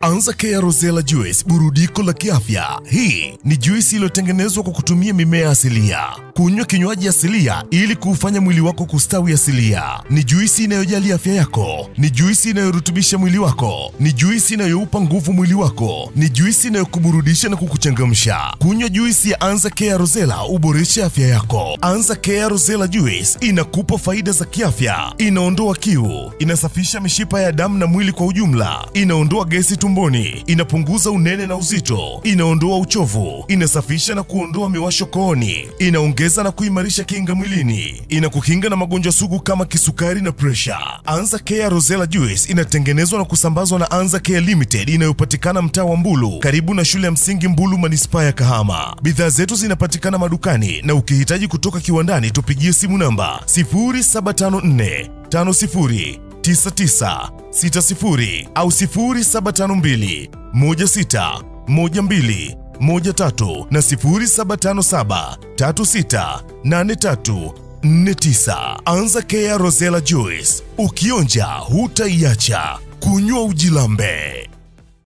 Anza Care Rosella Juice, burudiko la kiafya. Hii ni juisi iliyotengenezwa kwa kutumia mimea asilia. Kunywa kinywaji asilia ili kuufanya mwili wako kustawi asilia. Ni juisi inayojali afya yako. Ni juisi inayorutubisha mwili wako. Ni juisi inayoupa nguvu mwili wako. Ni juisi inayokuburudisha na kukuchangamsha. Kunywa juisi ya Anza Care Rosella uboreshe afya yako. Anza Care Rosella Juice inakupa faida za kiafya. Inaondoa kiu, inasafisha mishipa ya damu na mwili kwa ujumla, inaondoa gesi tumboni, inapunguza unene na uzito, inaondoa uchovu, inasafisha na kuondoa miwasho kooni, inaongeza na kuimarisha kinga mwilini, inakukinga na magonjwa sugu kama kisukari na presha. Anza Care Rosella Juice inatengenezwa na kusambazwa na Anza Care Limited inayopatikana mtaa wa Mbulu karibu na shule ya msingi Mbulu manispaa ya Kahama. Bidhaa zetu zinapatikana madukani, na ukihitaji kutoka kiwandani tupigie simu namba 0754 50 9960 au 0752 16 12 13 na 0757 36 83 49. Anza Care Rosella Juice, ukionja hutaiacha, kunywa ujilambe.